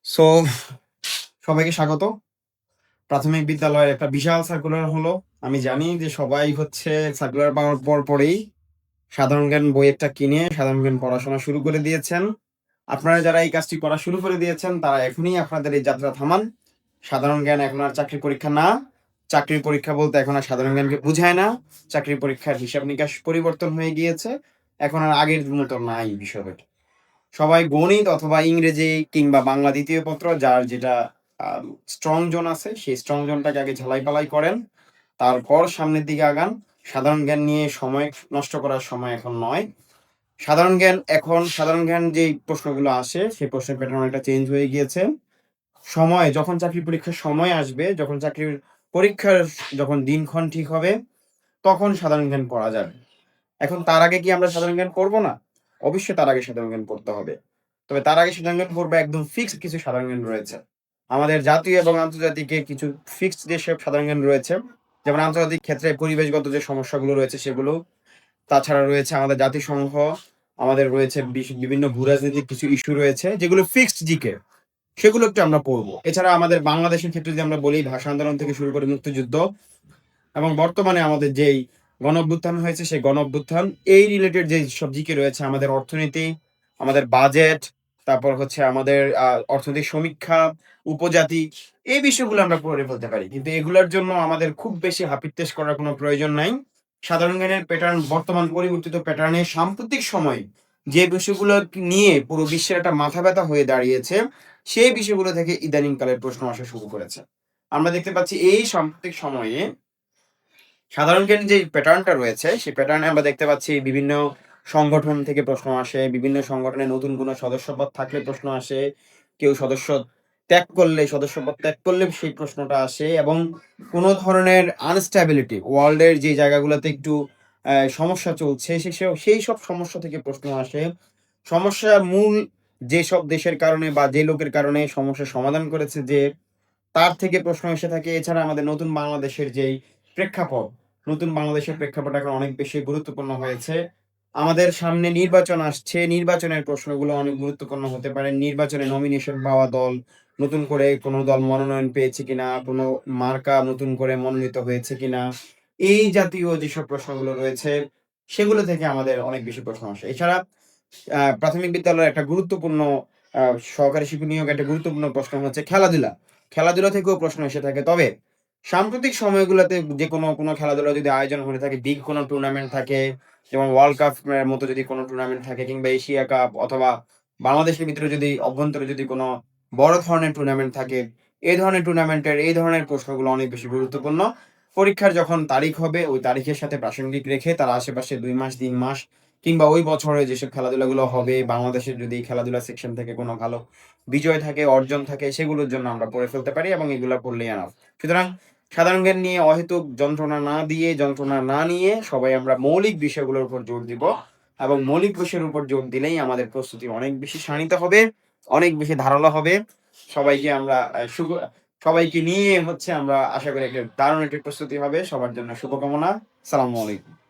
So সবাইকে স্বাগত। প্রাথমিক বিদ্যালয়ের একটা বিশাল সার্কুলার হলো। আমি জানি যে সবাই হচ্ছে সার্কুলার পাওয়ার পরেই সাধারণ জ্ঞান বই একটা কিনে সাধারণ জ্ঞান পড়াশোনা শুরু করে দিয়েছেন। আপনারা যারা এই কাজটি করা শুরু করে দিয়েছেন তারা এখনই আপনাদের এই যাত্রা থামান। সাধারণ জ্ঞান এখন আর চাকরির পরীক্ষা না। চাকরির পরীক্ষা বলতে এখন আর সাধারণ জ্ঞানকে বুঝায় না। চাকরির পরীক্ষার হিসাব নিকাশ পরিবর্তন হয়ে গিয়েছে। এখন আর আগের মতো নাই বিষয়টা। সবাই গণিত অথবা ইংরেজি কিংবা বাংলা দ্বিতীয় পত্র যার যেটা স্ট্রং জোন আছে সেই স্ট্রং জোনটাকে আগে ঝালাই পালাই করেন, তারপর সামনের দিকে আগান। সাধারণ জ্ঞান নিয়ে সময় নষ্ট করার সময় এখন নয়। সাধারণ জ্ঞান যেই প্রশ্নগুলো আসে সেই প্রশ্নের প্যাটার্ন অনেকটা চেঞ্জ হয়ে গিয়েছে। সময় যখন চাকরি পরীক্ষার সময় আসবে, যখন চাকরির পরীক্ষার যখন দিনক্ষণ ঠিক হবে, তখন সাধারণ জ্ঞান পড়া যাবে। এখন তার আগে কি আমরা সাধারণ জ্ঞান পড়বো না? অবশ্যই তার আগে সাধারণ জ্ঞান পড়তে হবে। তবে তার আগে সাধারণ জ্ঞান পড়বে একদম ফিক্সড কিছু সাধারণ জ্ঞান রয়েছে। আমাদের জাতীয় এবং আন্তর্জাতিক কিছু ফিক্সড যেসব সাধারণ জ্ঞান রয়েছে, যেমন আন্তর্জাতিক ক্ষেত্রে পরিবেশগত যে সমস্যাগুলো রয়েছে সেগুলো। তাছাড়া রয়েছে আমাদের জাতিসংঘ, আমাদের রয়েছে বিভিন্ন ভূরাজনৈতিক কিছু ইস্যু রয়েছে যেগুলো ফিক্সড জিকে, সেগুলো একটু আমরা পড়বো। এছাড়া আমাদের বাংলাদেশের ক্ষেত্রে যদি আমরা বলি, ভাষা আন্দোলন থেকে শুরু করে মুক্তিযুদ্ধ এবং বর্তমানে আমাদের যেই গণঅভ্যুত্থান হয়েছে সেই গণঅভ্যুত্থান, এই রিলেটেড যে সব জিকে রয়েছে, আমাদের অর্থনীতি, আমাদের বাজেট, তারপর হচ্ছে আমাদের অর্থনৈতিক সমীক্ষা, উপজাতি, এই বিষয়গুলো আমরা পড়ে ফেলতে পারি। কিন্তু এগুলোর জন্য আমাদের খুব বেশি হাপিত্তেশ করার কোনো প্রয়োজন নাই। সাধারণ জ্ঞানের প্যাটার্ন বর্তমান পরিবর্তিত প্যাটার্নে সাম্প্রতিক সময় যে বিষয়গুলো নিয়ে পুরো বিশ্বের একটা মাথা ব্যথা হয়ে দাঁড়িয়েছে, সেই বিষয়গুলো থেকে ইদানিং কালের প্রশ্ন আসা শুরু করেছে। আমরা দেখতে পাচ্ছি এই সাম্প্রতিক সময়ে সাধারণ জ্ঞান যে প্যাটার্নটা রয়েছে সেই প্যাটার্নে আমরা দেখতে পাচ্ছি বিভিন্ন সংগঠন থেকে প্রশ্ন আসে, বিভিন্ন সংগঠনে নতুন কোনো সদস্যপদ থাকলে প্রশ্ন আসে, কেউ সদস্যপদ ত্যাগ করলে সেই প্রশ্নটা আসে, এবং কোনো ধরনের আনস্ট্যাবিলিটি ওয়ার্ল্ডের যে জায়গাগুলোতে একটু সমস্যা চলছে সেই সব সমস্যা থেকে প্রশ্ন আসে। সমস্যা মূল যেসব দেশের কারণে বা যে লোকের কারণে সমস্যার সমাধান করেছে যে, তার থেকে প্রশ্ন এসে থাকে। এছাড়া আমাদের নতুন বাংলাদেশের প্রেক্ষাপট এখন অনেক বেশি গুরুত্বপূর্ণ হয়েছে। আমাদের সামনে নির্বাচন আসছে। নির্বাচনের প্রশ্নগুলো অনেক গুরুত্বপূর্ণ হতে পারে। নির্বাচনে নমিনেশন পাওয়া দল, নতুন করে কোনো দল মনোনয়ন পেয়েছে কিনা, কোনো মার্কা নতুন করে মনোনীত হয়েছে কিনা, এই জাতীয় যেসব প্রশ্নগুলো রয়েছে সেগুলো থেকে আমাদের অনেক বেশি প্রশ্ন আসে। এছাড়া প্রাথমিক বিদ্যালয়ের একটা গুরুত্বপূর্ণ সহকারী শিক্ষক নিয়োগ একটা গুরুত্বপূর্ণ প্রশ্ন হচ্ছে খেলাধুলা। খেলাধুলা থেকেও প্রশ্ন এসে থাকে। তবে সাম্প্রতিক সময়গুলোতে যে কোনো খেলাধুলা যদি আয়োজন হয়ে থাকে, বিগ কোনো টুর্নামেন্ট থাকে, যেমন ওয়ার্ল্ড কাপ মতো যদি কোনো টুর্নামেন্ট থাকে, কিংবা এশিয়া কাপ, অথবা বাংলাদেশের ভিতরে যদি অভ্যন্তরে যদি কোনো বড় ধরনের টুর্নামেন্ট থাকে, এই ধরনের প্রশ্নগুলো অনেক বেশি গুরুত্বপূর্ণ। পরীক্ষার যখন তারিখ হবে ওই তারিখের সাথে প্রাসঙ্গিক রেখে তার আশেপাশে ২ মাস ৩ মাস কিংবা ওই বছরে যেসব খেলাধুলাগুলো হবে, বাংলাদেশের যদি খেলাধুলা সেকশন থেকে কোনো ভালো বিজয় থাকে, অর্জন থাকে, সেগুলোর জন্য আমরা পড়ে ফেলতে পারি এবং এগুলা পড়লেই এনাফ। সুতরাং সাধারণ জ্ঞান নিয়ে অহেতুক যন্ত্রণা না নিয়ে সবাই আমরা মৌলিক বিষয়গুলোর উপর জোর দিব, এবং মৌলিক বিষয়ের উপর জোর দিলেই আমাদের প্রস্তুতি অনেক বেশি শানিত হবে, অনেক বেশি ধারালো হবে। সবাইকে আমরা সবাইকে নিয়ে হচ্ছে আমরা আশা করি একটা দারুণ একটা প্রস্তুতি হবে। সবার জন্য শুভকামনা। সালামু আলাইকুম।